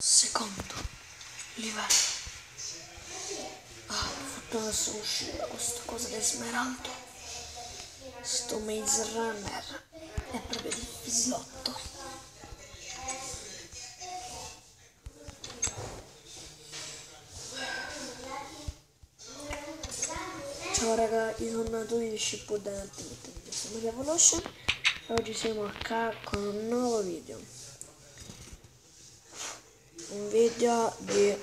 Secondo livello. Per fortuna sono uscito da questa cosa di smeraldo. Sto Maze Runner è proprio difficilotto. Ciao raga, io sono nato di Shippo Dante, sono Maria Veloce e oggi siamo qua con un nuovo video. Un video di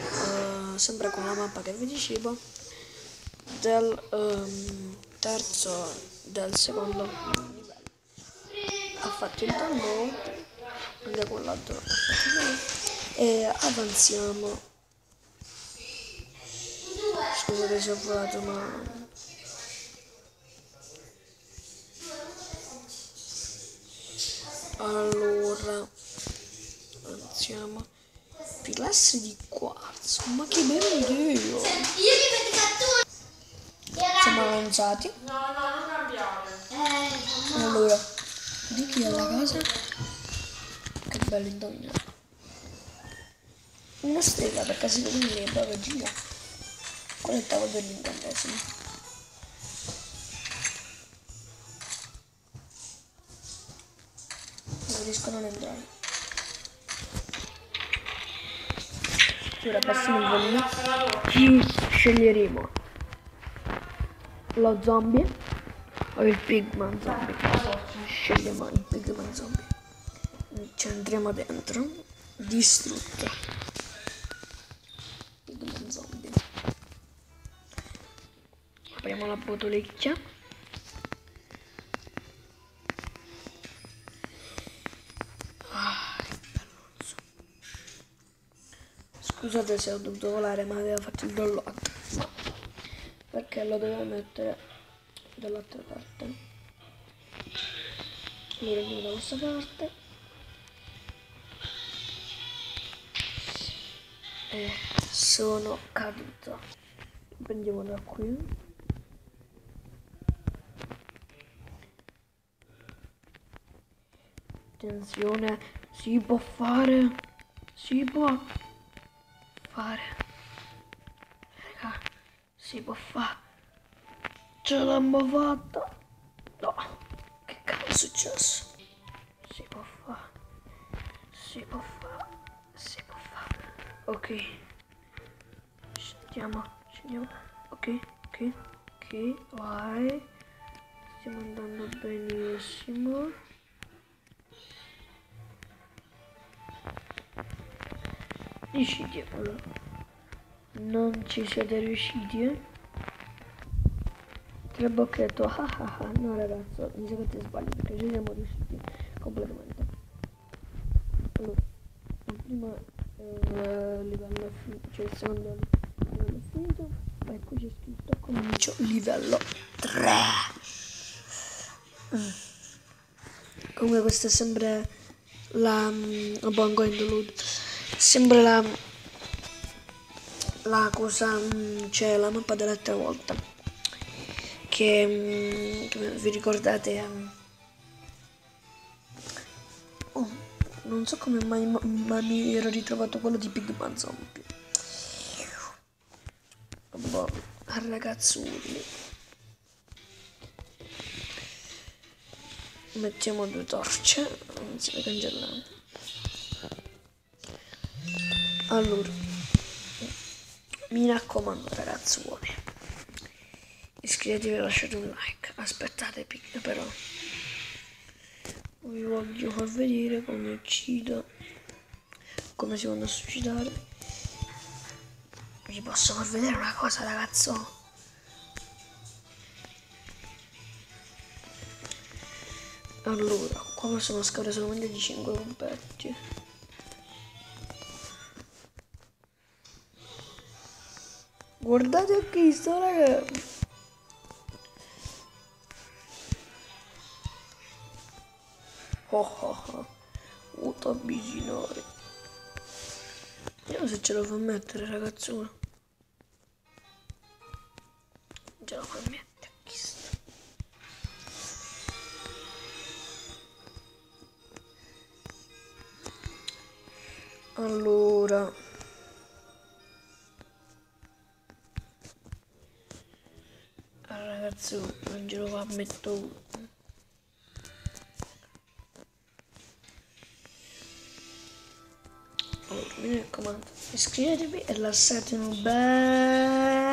sempre con la mappa che vi dicevo del secondo livello. Ha fatto il download, anche quell'altro e avanziamo. Scusate se ho volato, ma allora avanziamo. Pilastri di quarzo, ma che bella idea! Siamo avanzati. No, non cambiare. Allora, di chi è la casa? Che bello indovinare. Una strega perché si vede in proprio gira. Quello è il tavolo dell'incantesimo. Non riescono ad entrare. Ora passiamo il volume. Sceglieremo lo zombie o il pigman zombie. Scegliamo il pigman zombie. Ci entriamo dentro. Distrutto. Pigman zombie. Apriamo la botolecchia. Scusate se ho dovuto volare, ma aveva fatto il download. No, perché lo dovevo mettere dall'altra parte. Allora andiamo da questa parte. E sono caduto. Prendiamo da qui. Attenzione, si può fare. Si può fare. Raga, si può fare. Ce l'abbiamo fatta. No, che cavolo è successo? Si può fare. Si può fare. Si può fare. Ok. Scendiamo. Ok, vai. Stiamo andando benissimo. Riusciti, allora. Non ci siete riusciti, Tre bocchetto, no ragazzo, mi sa che ti sbagli perché ci siamo riusciti completamente. Allora, il primo livello è finito, cioè il secondo livello è finito, e qui c'è scritto comincio livello 3. Comunque questa è sempre la bongo in the load. Sempre la cosa, cioè la mappa dell'altra volta che vi ricordate, non so come mai ma mi ero ritrovato quello di Pigman Zombie. Boh, ragazzulli, mettiamo 2 torce, non si vede cancellare. Allora, mi raccomando ragazzuoli, iscrivetevi e lasciate un like. Aspettate però vi voglio far vedere come uccido, come si vanno a suicidare. Vi posso far vedere una cosa ragazzo. Allora, qua possiamo scavare solamente di 5 cubetti. Guardate qui sto ragazzi. Molto avvicinare. Vediamo se ce lo fa mettere ragazzo. Non ce lo fa mettere. Chissà. Allora, ragazzi, non ce lo ammetto. Allora, mi raccomando, iscrivetevi e lasciate un bel